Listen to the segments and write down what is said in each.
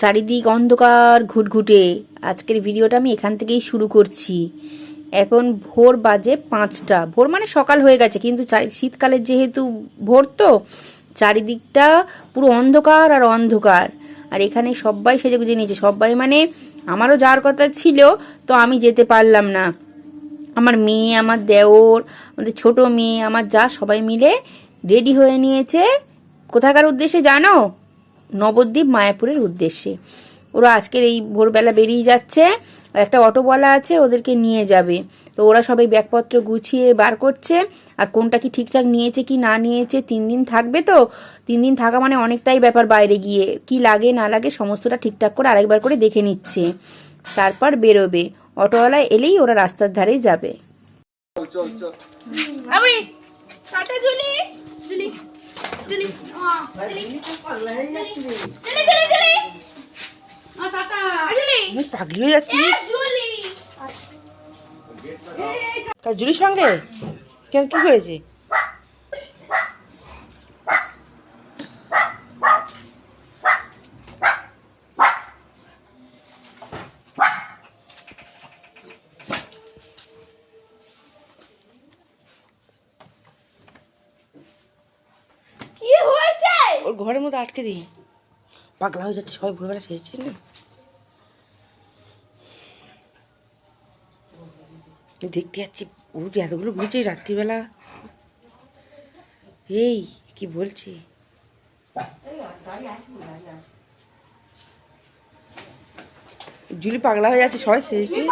চারিদিক অন্ধকার ঘুটঘুটে। আজকের ভিডিওটা আমি এখান থেকেই শুরু করছি। এখন ভোর বাজে 5টা, ভোর মানে সকাল হয়ে গেছে, কিন্তু শীতকালের যেহেতু ভোর, তো চারিদিকটা পুরো অন্ধকার আর অন্ধকার। আর এখানে সবাই সেজেগুজে নিয়েছে, সবাই মানে আমারও যাওয়ার কথা ছিল, তো আমি যেতে পারলাম না। আমার মেয়ে, আমার দেওর, আমাদের ছোট মেয়ে, আমার যা, সবাই মিলে রেডি হয়ে নিয়েছে। কোথাকার উদ্দেশ্যে জানো? নবদ্বীপ মায়াপুরের উদ্দেশ্যে। ওরা আজকের এই ভোরবেলা বেরিয়ে যাচ্ছে। একটা অটোওয়ালা আছে, ওদেরকে নিয়ে যাবে। তো ওরা সবাই ব্যাগপত্র গুছিয়ে বার করছে। আর কোনটা কি ঠিকঠাক নিয়েছে কি না নিয়েছে, 3 দিন থাকবে, তো 3 দিন থাকা মানে অনেকটাই ব্যাপার। বাইরে গিয়ে কি লাগে না লাগে সমস্তটা ঠিকঠাক করে আরেকবার করে দেখে নিচ্ছে, তারপর বেরোবে। অটোওয়ালা এলেই ওরা রাস্তার ধারেই যাবে। পাগলি হয়ে যাচ্ছিস জুলির সঙ্গে? কেন, কি করেছে? কি হয়েছে? ওর ঘরের মধ্যে আটকে দিই। পাগলা হয়ে যাচ্ছে, সবাই ভোরবেলা সেজেছে না। দেখতে যাচ্ছি ও এতগুলো বুঝছে রাত্রিবেলা। এই কি বলছি, জুলি পাগলা হয়ে যাচ্ছে, সবাই সেজেছে।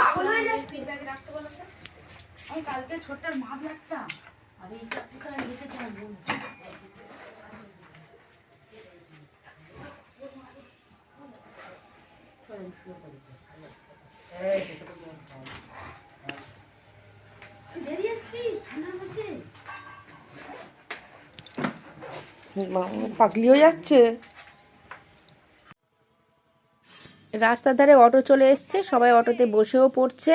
পাগলি হয়ে যাচ্ছে। রাস্তার ধারে অটো চলে এসছে, সবাই অটোতে বসেও পড়ছে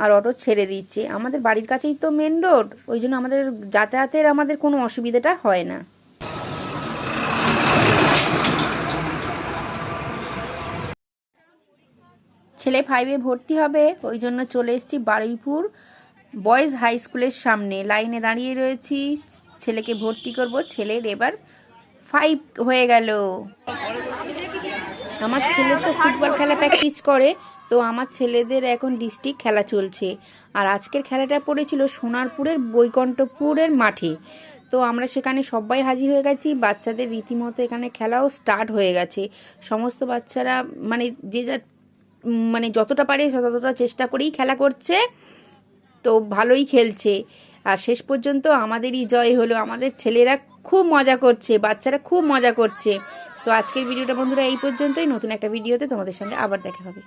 আর অটো ছেড়ে দিচ্ছে। আমাদের বাড়ির কাছেই তো মেন রোড, ওই জন্য আমাদের যাতায়াতের আমাদের কোনো অসুবিধাটা হয় না। ছেলে 5-এ ভর্তি হবে, ওই জন্য চলে এসেছি বারুইপুর বয়েজ হাই স্কুলের সামনে। লাইনে দাঁড়িয়ে রয়েছি, ছেলেকে ভর্তি করব। ছেলের এবার 5 হয়ে গেল। আমার ছেলে তো ফুটবল খেলা প্র্যাকটিস করে, তো আমার ছেলেদের এখন ডিস্ট্রিক্ট খেলা চলছে। আর আজকের খেলাটা পড়েছিল সোনারপুরের বৈকণ্ঠপুরের মাঠে। তো আমরা সেখানে সবাই হাজির হয়ে গেছি। বাচ্চাদের রীতিমতো এখানে খেলাও স্টার্ট হয়ে গেছে। সমস্ত বাচ্চারা মানে যে যা মানে যতটা পারে ততটা চেষ্টা করেই খেলা করছে, তো ভালোই খেলছে। আর শেষ পর্যন্ত আমাদেরই জয় হলো। আমাদের ছেলেরা খুব মজা করছে, বাচ্চারা খুব মজা করছে। তো আজকের ভিডিওটা বন্ধুরা এই পর্যন্তই। নতুন একটা ভিডিওতে তোমাদের সঙ্গে আবার দেখা হবে।